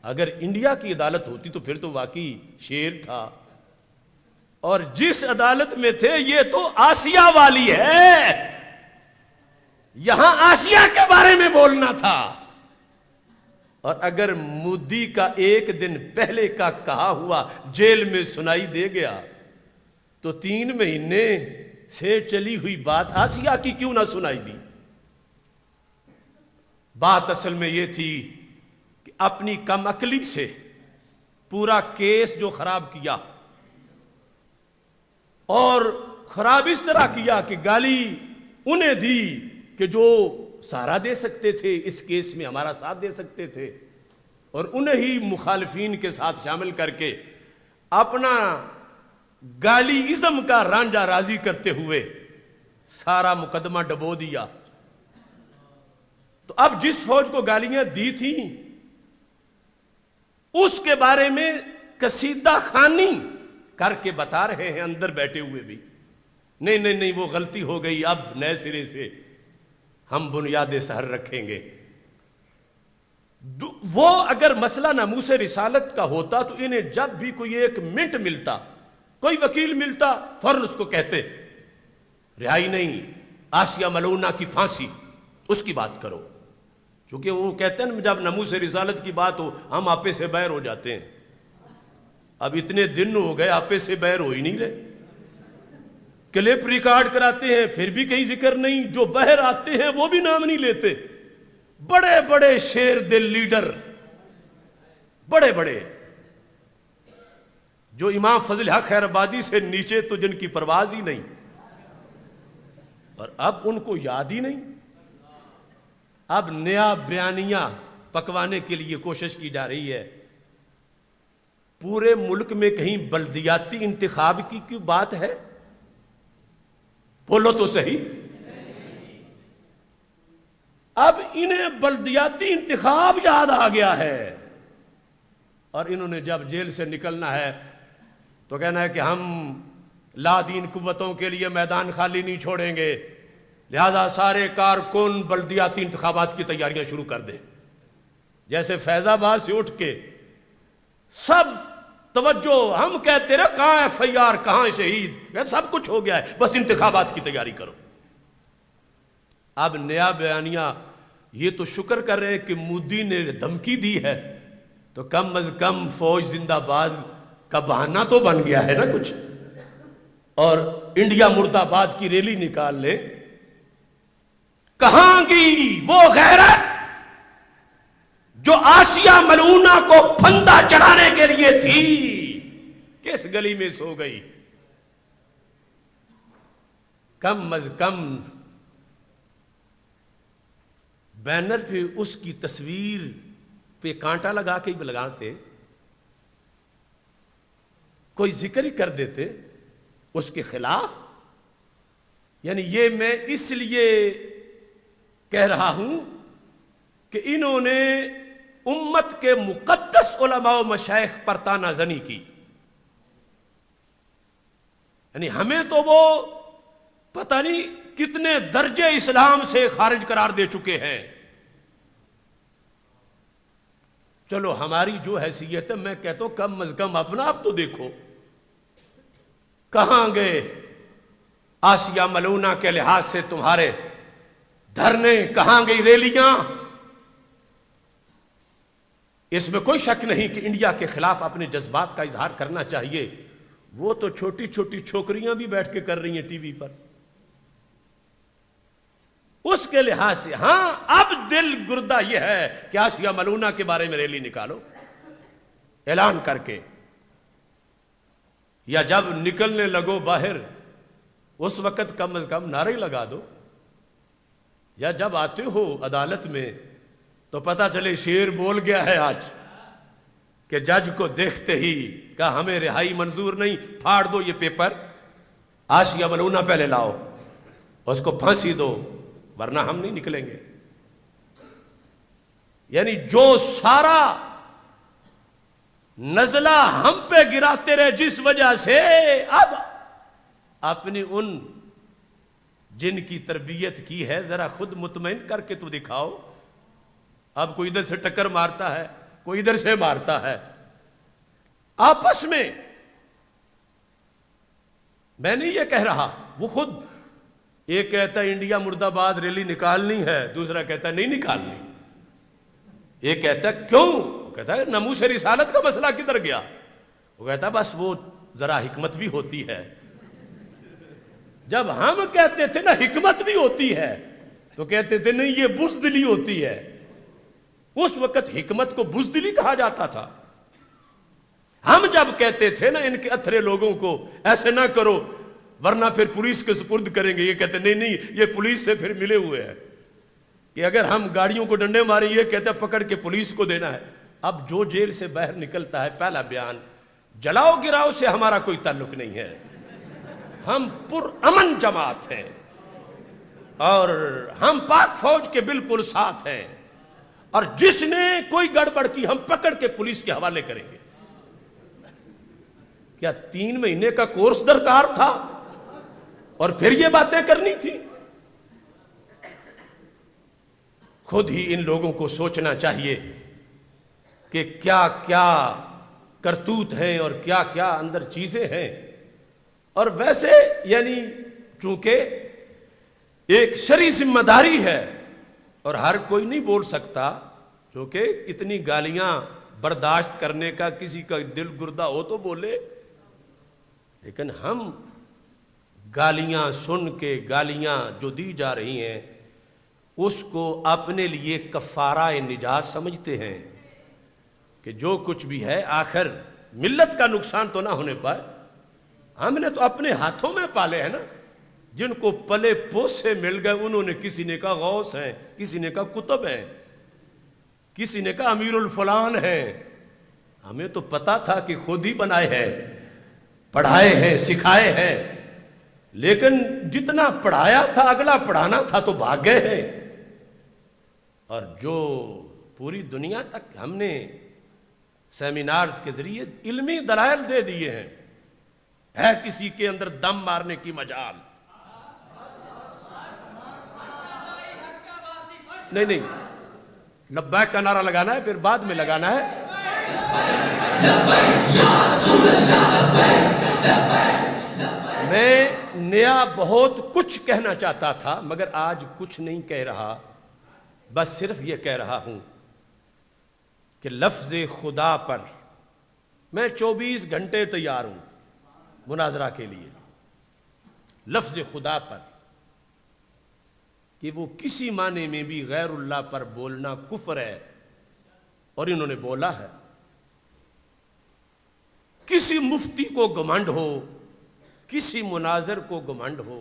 اگر انڈیا کی عدالت ہوتی تو پھر تو واقعی شیر تھا، اور جس عدالت میں تھے یہ تو آسیہ والی ہے، یہاں آسیہ کے بارے میں بولنا تھا۔ اور اگر مودی کا ایک دن پہلے کا کہا ہوا جیل میں سنائی دے گیا تو 3 مہینے سے چلی ہوئی بات آسیہ کی کیوں نہ سنائی دی؟ بات اصل میں یہ تھی کہ اپنی کم عقلی سے پورا کیس جو خراب کیا، اور خراب اس طرح کیا کہ گالی انہیں دی کہ جو سہارا دے سکتے تھے اس کیس میں، ہمارا ساتھ دے سکتے تھے، اور انہیں ہی مخالفین کے ساتھ شامل کر کے اپنا گالی ازم کا رانجا راضی کرتے ہوئے سارا مقدمہ ڈبو دیا۔ تو اب جس فوج کو گالیاں دی تھیں اس کے بارے میں قصیدہ خوانی کر کے بتا رہے ہیں اندر بیٹھے ہوئے بھی، نہیں وہ غلطی ہو گئی، اب نئے سرے سے ہم بنیاد سحر رکھیں گے۔ وہ اگر مسئلہ ناموس رسالت کا ہوتا تو انہیں جب بھی کوئی 1 منٹ ملتا، کوئی وکیل ملتا، فوراً اس کو کہتے رہائی نہیں، آسیہ ملونہ کی پھانسی، اس کی بات کرو، کیونکہ وہ کہتے ہیں جب ناموس رسالت کی بات ہو ہم آپے سے بیر ہو جاتے ہیں۔ اب اتنے دن ہو گئے آپے سے بیر ہو ہی نہیں رہے، کلپ ریکارڈ کراتے ہیں پھر بھی کہیں ذکر نہیں، جو باہر آتے ہیں وہ بھی نام نہیں لیتے۔ بڑے بڑے شیر دل لیڈر، بڑے بڑے جو امام فضل حق خیر آبادی سے نیچے تو جن کی پرواز ہی نہیں، اور اب ان کو یاد ہی نہیں۔ اب نیا بیانیہ پکوانے کے لیے کوشش کی جا رہی ہے۔ پورے ملک میں کہیں بلدیاتی انتخاب کی کیوں بات ہے؟ بولو تو صحیح۔ اب انہیں بلدیاتی انتخاب یاد آ گیا ہے، اور انہوں نے جب جیل سے نکلنا ہے تو کہنا ہے کہ ہم لا دین قوتوں کے لیے میدان خالی نہیں چھوڑیں گے، لہذا سارے کارکن بلدیاتی انتخابات کی تیاریاں شروع کر دیں۔ جیسے فیض آباد سے اٹھ کے سب توجہ، ہم کہتے رہے کہاں ہے FIR، کہاں ہے شہید، سب کچھ ہو گیا ہے، بس انتخابات کی تیاری کرو۔ اب نیا بیانیہ یہ تو شکر کر رہے ہیں کہ مودی نے دھمکی دی ہے تو کم از کم فوج زندہ باد کا بہانہ تو بن گیا ہے نا کچھ، اور انڈیا مرد آباد کی ریلی نکال لے۔ کہاں گئی وہ غیرت جو آسیہ ملونہ کو پھندا چڑھانے کے لیے تھی؟ کس گلی میں سو گئی؟ کم از کم بینر پہ اس کی تصویر پہ کانٹا لگا کے ہی لگاتے، کوئی ذکر ہی کر دیتے اس کے خلاف۔ یعنی یہ میں اس لیے کہہ رہا ہوں کہ انہوں نے امت کے مقدس علماء و مشائخ پر تانا زنی کی۔ یعنی ہمیں تو وہ پتہ نہیں کتنے درجے اسلام سے خارج قرار دے چکے ہیں۔ چلو ہماری جو حیثیت ہے، میں کہتا ہوں کم از کم اپنا آپ تو دیکھو، کہاں گئے آسیہ ملونہ کے لحاظ سے تمہارے دھرنے، کہاں گئی ریلیاں؟ اس میں کوئی شک نہیں کہ انڈیا کے خلاف اپنے جذبات کا اظہار کرنا چاہیے۔ وہ تو چھوٹی چھوٹی چھوکریاں بھی بیٹھ کے کر رہی ہیں ٹی وی پر، اس کے لحاظ سے ہاں اب دل گردہ یہ ہے کہ آسیہ ملونہ کے بارے میں ریلی نکالو اعلان کر کے، یا جب نکلنے لگو باہر اس وقت کم از کم نعرے لگا دو، یا جب آتے ہو عدالت میں تو پتہ چلے شیر بول گیا ہے آج کہ جج کو دیکھتے ہی کہا ہمیں رہائی منظور نہیں، پھاڑ دو یہ پیپر، آسیہ ملونہ پہلے لاؤ، اس کو پھانسی دو ورنہ ہم نہیں نکلیں گے۔ یعنی جو سارا نزلہ ہم پہ گراتے رہے جس وجہ سے، اب اپنی ان جن کی تربیت کی ہے ذرا خود مطمئن کر کے تو دکھاؤ۔ اب کوئی ادھر سے ٹکر مارتا ہے کوئی ادھر سے مارتا ہے. آپس میں میں نہیں یہ کہہ رہا، وہ خود ایک کہتا ہے انڈیا مرد آباد ریلی نکالنی ہے، دوسرا کہتا ہے نہیں نکالنی. ایک کہتا ہے کیوں؟ وہ کہتا ہے ناموس رسالت کا مسئلہ کدھر گیا؟ وہ کہتا ہے بس وہ ذرا حکمت بھی ہوتی ہے. جب ہم کہتے تھے نا حکمت بھی ہوتی ہے تو کہتے تھے نہیں یہ بزدلی ہوتی ہے. اس وقت حکمت کو بزدلی کہا جاتا تھا. ہم جب کہتے تھے نا ان کے اتھرے لوگوں کو ایسے نہ کرو ورنہ پھر پولیس کے سپرد کریں گے، یہ کہتے نہیں یہ پولیس سے پھر ملے ہوئے ہیں کہ اگر ہم گاڑیوں کو ڈنڈے ماریں یہ کہتے ہیں پکڑ کے پولیس کو دینا ہے. اب جو جیل سے باہر نکلتا ہے پہلا بیان جلاؤ گراؤ سے ہمارا کوئی تعلق نہیں ہے، ہم پر امن جماعت ہیں اور ہم پاک فوج کے بالکل ساتھ ہیں، اور جس نے کوئی گڑبڑ کی ہم پکڑ کے پولیس کے حوالے کریں گے. کیا 3 مہینے کا کورس درکار تھا اور پھر یہ باتیں کرنی تھی؟ خود ہی ان لوگوں کو سوچنا چاہیے کہ کیا کیا کرتوت ہیں اور کیا کیا اندر چیزیں ہیں. اور ویسے یعنی چونکہ ایک شرعی ذمہ داری ہے اور ہر کوئی نہیں بول سکتا، کیونکہ اتنی گالیاں برداشت کرنے کا کسی کا دل گردہ ہو تو بولے، لیکن ہم گالیاں سن کے گالیاں جو دی جا رہی ہیں اس کو اپنے لیے کفارہ نجات سمجھتے ہیں کہ جو کچھ بھی ہے آخر ملت کا نقصان تو نہ ہونے پائے. ہم نے تو اپنے ہاتھوں میں پالے ہیں نا، جن کو پلے پوس سے مل گئے انہوں نے کسی نے کہا غوث ہیں، کسی نے کہا کتب ہیں، کسی نے کہا امیر الفلان ہیں. ہمیں تو پتا تھا کہ خود ہی بنائے ہیں، پڑھائے ہیں، سکھائے ہیں، لیکن جتنا پڑھایا تھا اگلا پڑھانا تھا تو بھاگ گئے ہیں. اور جو پوری دنیا تک ہم نے سیمینارز کے ذریعے علمی دلائل دے دیے ہیں، ہے کسی کے اندر دم مارنے کی مجال نہیں، لبیک کا نعرہ لگانا ہے پھر بعد میں لگانا ہے. میں نیا بہت کچھ کہنا چاہتا تھا مگر آج کچھ نہیں کہہ رہا، بس صرف یہ کہہ رہا ہوں کہ لفظ خدا پر میں 24 گھنٹے تیار ہوں مناظرہ کے لیے. لفظ خدا پر کہ وہ کسی معنی میں بھی غیر اللہ پر بولنا کفر ہے، اور انہوں نے بولا ہے. کسی مفتی کو گھمنڈ ہو، کسی مناظر کو گھمنڈ ہو،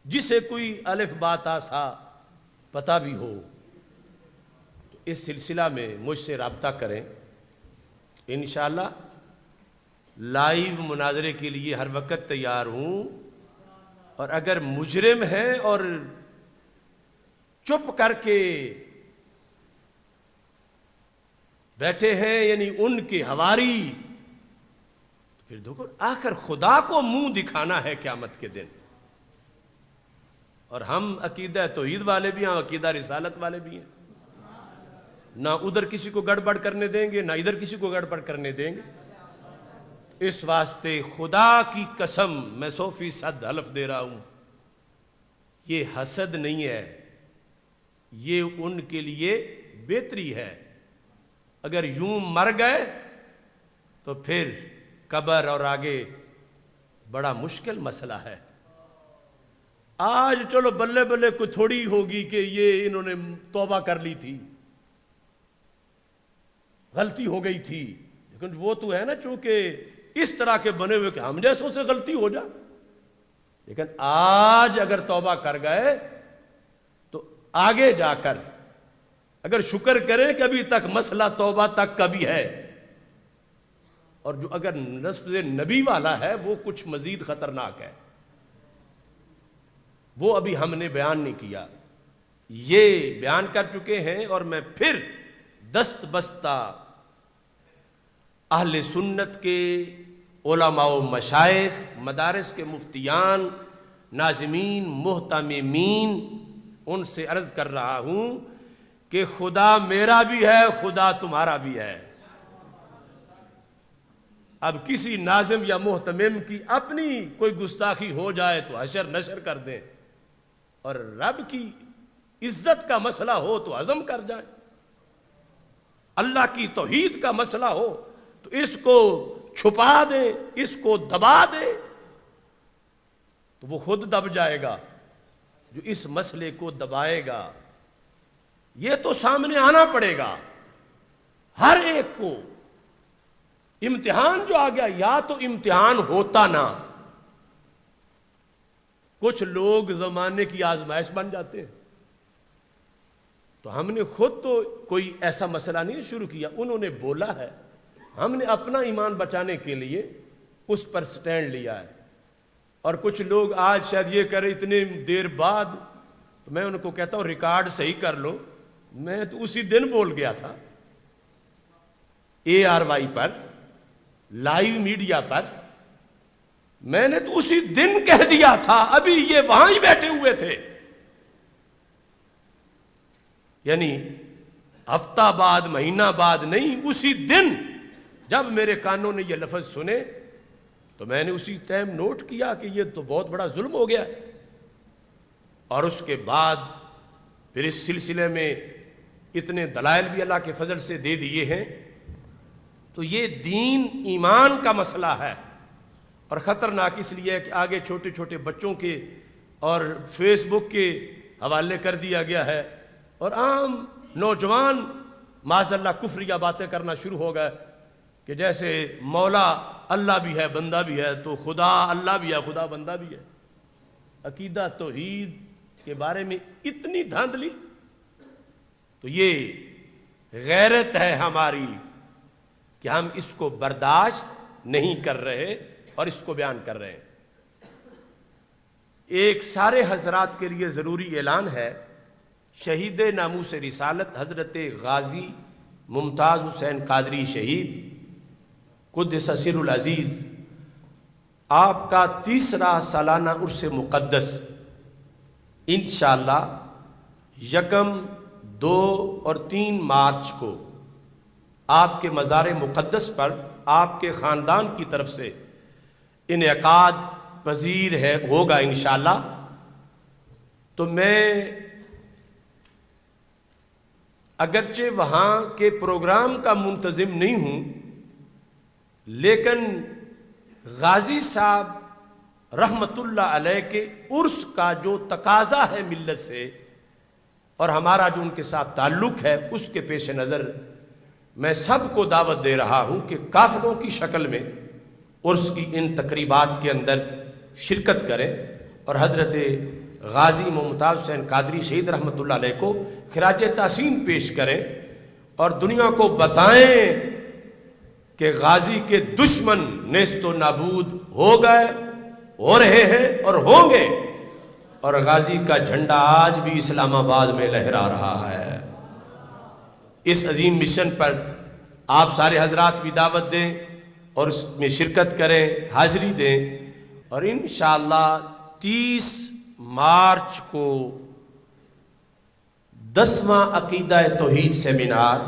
جسے کوئی الف با تا سا پتہ بھی ہو، تو اس سلسلہ میں مجھ سے رابطہ کریں. انشاءاللہ لائیو مناظرے کے لیے ہر وقت تیار ہوں، اور اگر مجرم ہیں اور چپ کر کے بیٹھے ہیں یعنی ان کے ہواری، تو پھر دیکھو آخر خدا کو منہ دکھانا ہے قیامت کے دن. اور ہم عقیدہ توحید والے بھی ہیں، عقیدہ رسالت والے بھی ہیں، نہ ادھر کسی کو گڑبڑ کرنے دیں گے نہ ادھر کسی کو گڑبڑ کرنے دیں گے. اس واسطے خدا کی قسم میں 100% حلف دے رہا ہوں، یہ حسد نہیں ہے، یہ ان کے لیے بہتری ہے. اگر یوں مر گئے تو پھر قبر اور آگے بڑا مشکل مسئلہ ہے. آج چلو بلے بلے کوئی تھوڑی ہوگی کہ یہ انہوں نے توبہ کر لی تھی، غلطی ہو گئی تھی، لیکن وہ تو ہے نا چونکہ اس طرح کے بنے ہوئے کہ ہم جیسوں سے غلطی ہو جائے. لیکن آج اگر توبہ کر گئے تو آگے جا کر اگر شکر کریں کہ ابھی تک مسئلہ توبہ تک کا بھی ہے، اور جو اگر لفظ نبی والا ہے وہ کچھ مزید خطرناک ہے، وہ ابھی ہم نے بیان نہیں کیا. یہ بیان کر چکے ہیں، اور میں پھر دست بستہ اہل سنت کے علماء و مشائخ، مدارس کے مفتیان، ناظمین، محتممین، ان سے عرض کر رہا ہوں کہ خدا میرا بھی ہے، خدا تمہارا بھی ہے۔ اب کسی ناظم یا محتمم کی اپنی کوئی گستاخی ہو جائے تو حشر نشر کر دیں، اور رب کی عزت کا مسئلہ ہو تو عزم کر جائیں، اللہ کی توحید کا مسئلہ ہو تو اس کو چھپا دیں، اس کو دبا دیں، تو وہ خود دب جائے گا جو اس مسئلے کو دبائے گا۔ یہ تو سامنے آنا پڑے گا ہر ایک کو۔ امتحان جو آ گیا، یا تو امتحان ہوتا نہ، کچھ لوگ زمانے کی آزمائش بن جاتے ہیں، تو ہم نے خود تو کوئی ایسا مسئلہ نہیں شروع کیا، انہوں نے بولا ہے، ہم نے اپنا ایمان بچانے کے لیے اس پر سٹینڈ لیا ہے۔ اور کچھ لوگ آج شاید یہ کرے اتنے دیر بعد، تو میں ان کو کہتا ہوں ریکارڈ صحیح کر لو، میں تو اسی دن بول گیا تھا ARY پر، لائیو میڈیا پر، میں نے تو اسی دن کہہ دیا تھا، ابھی یہ وہاں ہی بیٹھے ہوئے تھے، یعنی ہفتہ بعد مہینہ بعد نہیں، اسی دن جب میرے کانوں نے یہ لفظ سنے تو میں نے اسی ٹائم نوٹ کیا کہ یہ تو بہت بڑا ظلم ہو گیا۔ اور اس کے بعد پھر اس سلسلے میں اتنے دلائل بھی اللہ کے فضل سے دے دیے ہیں۔ تو یہ دین ایمان کا مسئلہ ہے، اور خطرناک اس لیے کہ آگے چھوٹے چھوٹے بچوں کے اور فیس بک کے حوالے کر دیا گیا ہے، اور عام نوجوان معاذ اللہ کفریہ باتیں کرنا شروع ہو گئے کہ جیسے مولا اللہ بھی ہے بندہ بھی ہے، تو خدا اللہ بھی ہے خدا بندہ بھی ہے۔ عقیدہ توحید کے بارے میں اتنی دھاندلی، تو یہ غیرت ہے ہماری کہ ہم اس کو برداشت نہیں کر رہے اور اس کو بیان کر رہے ہیں۔ ایک سارے حضرات کے لیے ضروری اعلان ہے، شہید ناموس رسالت حضرت غازی ممتاز حسین قادری شہید قدس سر العزیز، آپ کا 30واں سالانہ عرس مقدس انشاءاللہ 1، 2 اور 3 مارچ کو آپ کے مزار مقدس پر آپ کے خاندان کی طرف سے انعقاد پذیر ہوگا انشاءاللہ۔ تو میں اگرچہ وہاں کے پروگرام کا منتظم نہیں ہوں، لیکن غازی صاحب رحمت اللہ علیہ کے عرس کا جو تقاضا ہے ملت سے، اور ہمارا جو ان کے ساتھ تعلق ہے، اس کے پیش نظر میں سب کو دعوت دے رہا ہوں کہ قافلوں کی شکل میں عرس کی ان تقریبات کے اندر شرکت کریں، اور حضرت غازی ممتاز حسین قادری شہید رحمت اللہ علیہ کو خراج تحسین پیش کریں، اور دنیا کو بتائیں کہ غازی کے دشمن نیست و نابود ہو گئے، ہو رہے ہیں اور ہوں گے، اور غازی کا جھنڈا آج بھی اسلام آباد میں لہرا رہا ہے۔ اس عظیم مشن پر آپ سارے حضرات بھی دعوت دیں اور اس میں شرکت کریں، حاضری دیں، اور انشاءاللہ 30 مارچ کو 10واں عقیدہ توحید سیمینار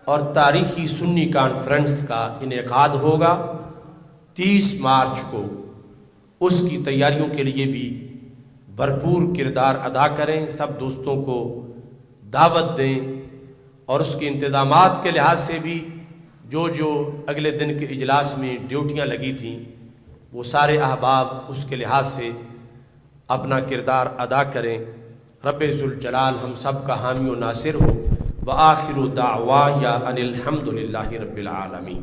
اور تاریخی سنی کانفرنس کا انعقاد ہوگا 30 مارچ کو۔ اس کی تیاریوں کے لیے بھی بھرپور کردار ادا کریں، سب دوستوں کو دعوت دیں، اور اس کے انتظامات کے لحاظ سے بھی جو اگلے دن کے اجلاس میں ڈیوٹیاں لگی تھیں، وہ سارے احباب اس کے لحاظ سے اپنا کردار ادا کریں۔ رب ذوالجلال ہم سب کا حامی و ناصر ہو۔ وآخر دعوایا ان الحمد للہ رب العالمین۔